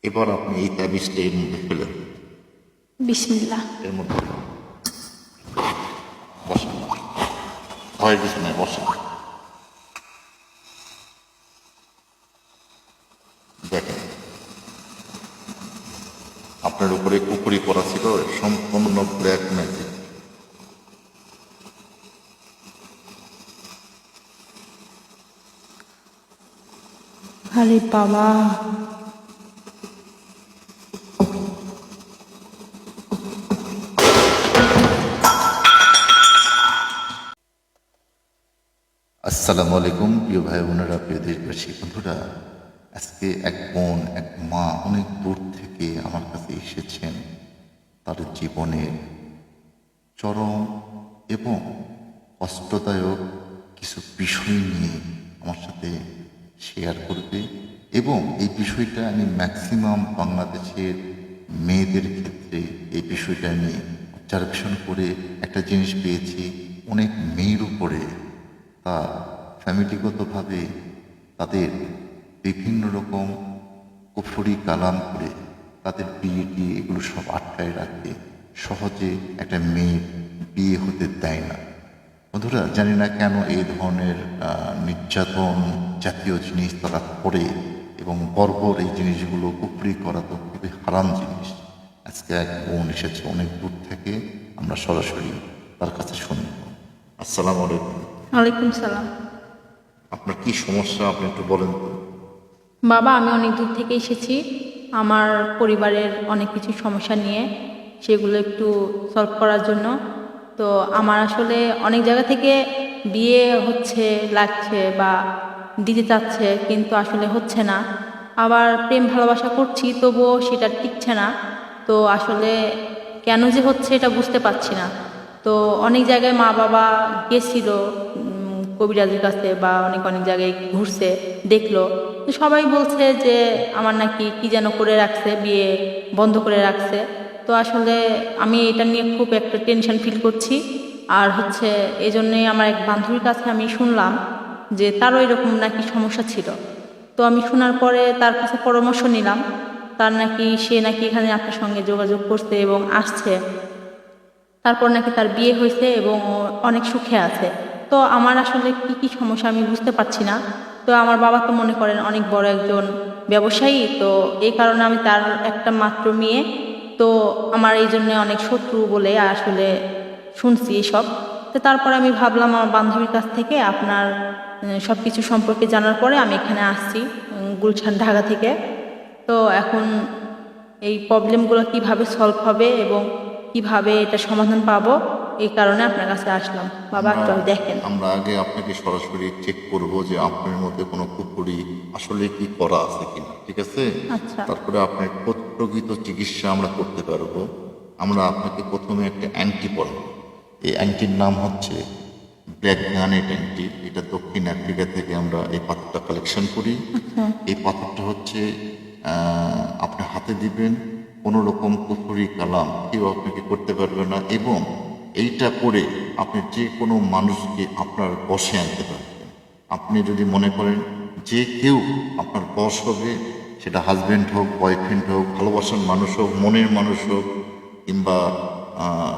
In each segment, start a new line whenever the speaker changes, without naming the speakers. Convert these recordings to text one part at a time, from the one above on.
এবার আপনি এই তাবিজটা এর মধ্যে ফেলেন।
বিসমিল্লাহ।
এর মধ্যে বসেন, ভয়ের কিছু নাই, বসেন। দেখেন, আপনার উপরে কুকুরি করা ছিল সম্পূর্ণ ব্ল্যাক ম্যাজিক।
আরে বাবা,
আসসালামু আলাইকুম প্রিয় ভাই বোনেরা, প্রিয় দেশবাসী বন্ধুরা। আজকে এক বোন, এক মা অনেক দূর থেকে আমার কাছে এসেছেন তার জীবনের চরম এবং কষ্টদায়ক কিছু বিষয় নিয়ে আমার সাথে শেয়ার করবে। এবং এই বিষয়টা আমি ম্যাক্সিমাম বাংলাদেশের মেয়েদের ক্ষেত্রে এই বিষয়টা নিয়ে অবজারভেশন করে একটা জিনিস পেয়েছি, অনেক মেয়ের উপরে তার ফ্যামিলিগতভাবে তাদের বিভিন্ন রকম কুফরি কালাম করে তাদের বিয়ে টিয়ে এগুলো সব আটকায় রাখে, সহজে একটা মেয়ের বিয়ে হতে দেয় না। বন্ধুরা, জানি না কেন এই ধরনের নির্যাতন জাতীয় জিনিস তারা করে, এবং বর্বর এই জিনিসগুলো কুফরি করা তো খুবই হারাম জিনিস। আজকে এক বোন এসেছে অনেক দূর থেকে, আমরা সরাসরি তার কাছে শুনব। আসসালামু আলাইকুম।
ওয়ালাইকুম সালাম।
আপনার কি সমস্যা আপনি একটু বলেন তো।
বাবা, আমি অনেক দূর থেকে এসেছি আমার পরিবারের অনেক কিছু সমস্যা নিয়ে, সেগুলো একটু সলভ করার জন্য। তো আমার আসলে অনেক জায়গা থেকে বিয়ে হচ্ছে লাগছে বা দিতে চাচ্ছে, কিন্তু আসলে হচ্ছে না। আবার প্রেম ভালোবাসা করছি, তবুও সেটা টিকছে না। তো আসলে কেন যে হচ্ছে এটা বুঝতে পারছি না। তো অনেক জায়গায় মা বাবা গেছিল কবিরাজের কাছে, বা অনেক অনেক জায়গায় ঘুরছে, দেখলো। তো সবাই বলছে যে আমার নাকি কি যেন করে রাখছে, বিয়ে বন্ধ করে রাখছে। তো আসলে আমি এটা নিয়ে খুব একটা টেনশন ফিল করছি। আর হচ্ছে এই জন্যই আমার এক বান্ধবীর কাছে আমি শুনলাম যে তারও এরকম নাকি সমস্যা ছিল। তো আমি শোনার পরে তার কাছে পরামর্শ নিলাম। তার নাকি সে নাকি এখানে আপনার সঙ্গে যোগাযোগ করছে এবং আসছে। তারপর নাকি তার বিয়ে হয়েছে এবং ও অনেক সুখে আছে। তো আমার আসলে কি কি সমস্যা আমি বুঝতে পারছি না। তো আমার বাবা তো মনে করেন অনেক বড় একজন ব্যবসায়ী, তো এই কারণে আমি তার একটা মাত্র মেয়ে। তো আমার এই জন্য অনেক শত্রু বলে আসলে শুনছি এসব। তো তারপরে আমি ভাবলাম আমার বান্ধবীর কাছ থেকে আপনার সব কিছু সম্পর্কে জানার পরে আমি এখানে আসছি, গুলশান ঢাকা থেকে। তো এখন এই প্রবলেমগুলো কিভাবে সলভ হবে এবং কিভাবে এটা সমাধান পাবো, এই কারণে আপনার কাছে আসলাম। বাবা,
আমরা
একটু দেখেন।
আমরা আগে আপনাকে সরাসরি চেক করব যে আপনার মধ্যে কোনো কুকুরি আসলে কি করা আছে কিনা, ঠিক আছে?
আচ্ছা।
তারপরে আপনার প্রকৃত চিকিৎসা আমরা করতে পারবো। আমরা আপনাকে প্রথমে একটা অ্যান্টি পড়াবো। এই অ্যান্টির নাম হচ্ছে ব্ল্যাক গানেট অ্যান্টি। এটা দক্ষিণ আফ্রিকা থেকে আমরা এই পাথরটা কালেকশন করি।
আচ্ছা।
এই পাথরটা হচ্ছে আপনি হাতে দিবেন, কোনো রকম কুফরি কালাম কেউ আপনাকে করতে পারবে না, এবং এইটা করে আপনি যে কোনো মানুষকে আপনার বশে আনতে পারবেন। আপনি যদি মনে করেন যে কেউ আপনার বশ হবে, সেটা হাজব্যান্ড হোক, বয়ফ্রেন্ড হোক, ভালোবাসার মানুষ হোক, মনের মানুষ হোক, কিংবা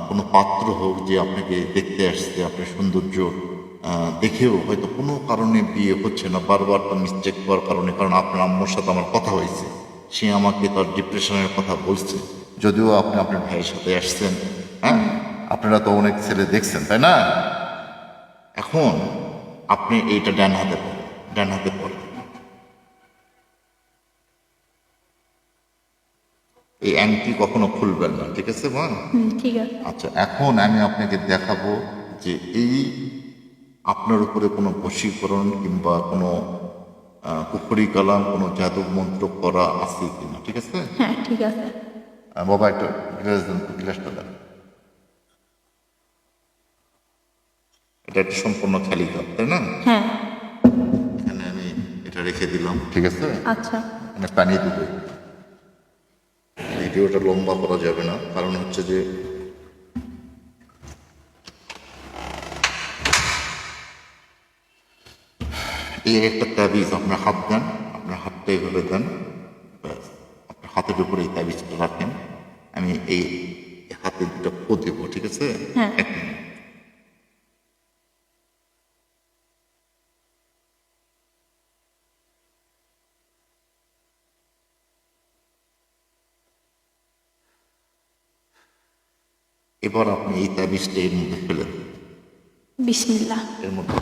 কোনো পাত্র হোক যে আপনাকে দেখতে আসছে, আপনার সৌন্দর্য দেখেও হয়তো কোনো কারণে বিয়ে হচ্ছে না, বারবার তো মিসটেক করার কারণে, কারণ আপনার আম্মুর সাথে আমার কথা হয়েছে, সে আমাকে তার ডিপ্রেশনের কথা বলছে, যদিও আপনি আপনার ভাইয়ের সাথে আসছেন। হ্যাঁ, আপনারা তো অনেক ছেলে দেখছেন, তাই না? এখন আপনি এইটা ডান হাতে পড়েন, ডান হাতে পড়েন। এই অ্যাংটি কখনো খুলবেন না, ঠিক আছে মা?
ঠিক আছে।
আচ্ছা, এখন আমি আপনাকে দেখাবো যে এই আপনার উপরে কোনো বশীকরণ কিংবা কোনো কুফরি কালাম, কোনো জাদু মন্ত্র করা আছে কিনা, ঠিক আছে?
হ্যাঁ, ঠিক আছে।
বাবা একটু গ্লাস দেন তো, গ্লাসটা দেন। এটা একটা সম্পূর্ণ খালি কাপ, তাই না?
হ্যাঁ।
এখানে আমি এটা রেখে দিলাম, ঠিক আছে?
আচ্ছা।
এখানে পানি দেবো। ভিডিওটা লম্বা করা যাবে না, কারণ হচ্ছে যে এই একটা তাবিজ আপনার হাত দেন, আপনার হাতটা এইভাবে দেন, ব্যাস। আপনার হাতের উপরে এই তাবিজটা রাখেন, আমি এই হাতে দুটো পো দেবো, ঠিক আছে?
হ্যাঁ।
এক মিনিট। এবার আপনি এই তাবিজটা এর মধ্যে ফেলে দেন,
বিসমিল্লাহ।
এর মধ্যে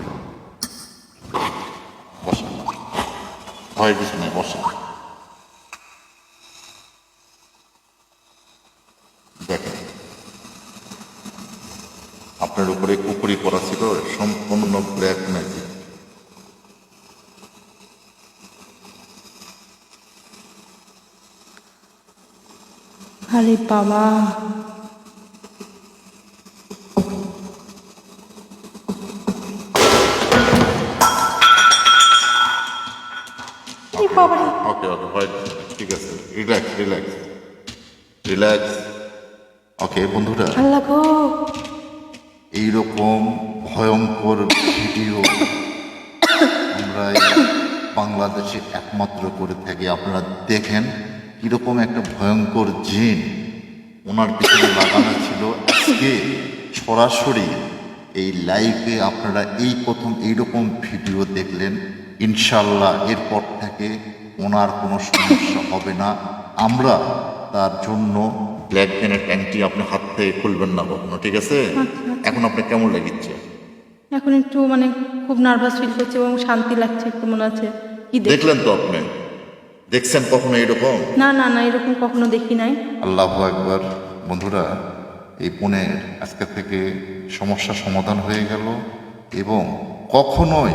বসেন, ভয়ের কিছু নেই, বসেন। দেখেন আপনার উপরে কুপুরি পড়া ছিল সম্পূর্ণ ব্ল্যাক ম্যাজিক।
আরে বাবা, এই বাবা রে।
ওকে ওকে, ভয় ঠিক আছে, রিল্যাক্স রিল্যাক্স রিল্যাক্স। ওকে বন্ধুরা,
আল্লাহ গো,
এইরকম ভয়ঙ্কর ভিডিও আমরা এই বাংলাদেশে একমাত্র করে থাকি। আপনারা দেখেন কিরকম একটা ভয়ঙ্কর জিন ওনার পিছনে লাগানো ছিল। আজকে সরাসরি এই লাইভে আপনারা এই প্রথম এইরকম ভিডিও দেখলেন। ইনশাল্লাহ এরপর থেকে ওনার কোনো সমস্যা হবে না। আমরা তার জন্য ব্ল্যাক জেনের ট্যাঙ্কটি আপনি হাত থেকে খুলবেন না কখনো, ঠিক আছে? এখন আপনার কেমন লাগিচ্ছে?
এখন একটু মানে খুব নার্ভাস ফিল করছে এবং শান্তি লাগছে, একটু মনে হচ্ছে কি দেখ।
দেখলেন তো আপনি, দেখছেন কখনো এরকম?
না না না, এরকম কখনো দেখি নাই।
আল্লাহু আকবার। বন্ধুরা, এই বোনের আজকে থেকে সমস্যা সমাধান হয়ে গেল এবং কখনোই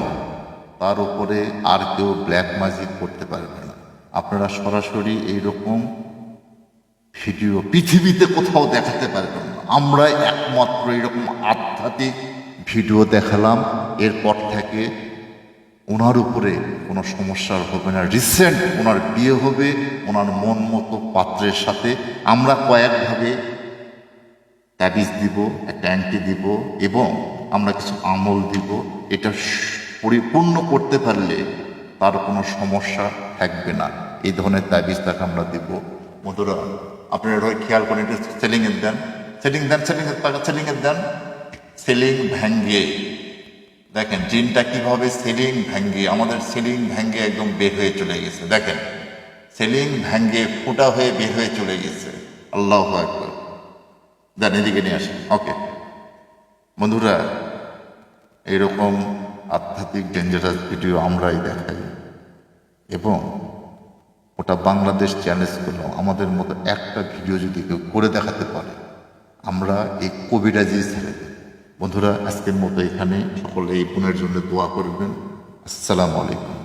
তার উপরে আর কেউ ব্ল্যাক ম্যাজিক করতে পারবে না। আপনারা সরাসরি এইরকম ভিডিও পৃথিবীতে কোথাও দেখাতে পারবেন না। আমরা একমাত্র এরকম আধ্যাত্মিক ভিডিও দেখালাম। এরপর থেকে ওনার উপরে কোনো সমস্যা হবে না। রিসেন্ট ওনার বিয়ে হবে ওনার মন মতো পাত্রের সাথে। আমরা কয়েকভাবে তাবিজ দিব, একটা অ্যান্টি দিব এবং আমরা কিছু আমল দিব। এটা পরিপূর্ণ করতে পারলে তার কোনো সমস্যা থাকবে না। এই ধরনের তাবিজ তাকে আমরা দিব। বন্ধুরা, আপনারা এটা খেয়াল করেন, একটু সেলিংয়ের দেন, সেলিং দেন, সেলিংয়ের টাকা সেলিংয়ের দেন। সেলিং ভেঙ্গে দেখেন জিনটা কিভাবে সেলিং ভেঙ্গে, আমাদের সেলিং ভেঙ্গে একদম বের হয়ে চলে গেছে। দেখেন সেলিং ভেঙ্গে ফোঁটা হয়ে বের হয়ে চলে গেছে। আল্লাহু আকবার। দেন এদিকে নিয়ে আসেন। ওকে বন্ধুরা, এইরকম আধ্যাত্মিক ডেঞ্জারাস ভিডিও আমরাই দেখাই এবং ওটা বাংলাদেশ চ্যালেঞ্জ করলো। আমাদের মতো একটা ভিডিও যদি কেউ করে দেখাতে পারে আমরা এই কবিরাজি ছেড়ে দেব। বন্ধুরা, আজকের মতো এখানে সকলে এই বোনের জন্য দোয়া করবেন। আসসালামু আলাইকুম।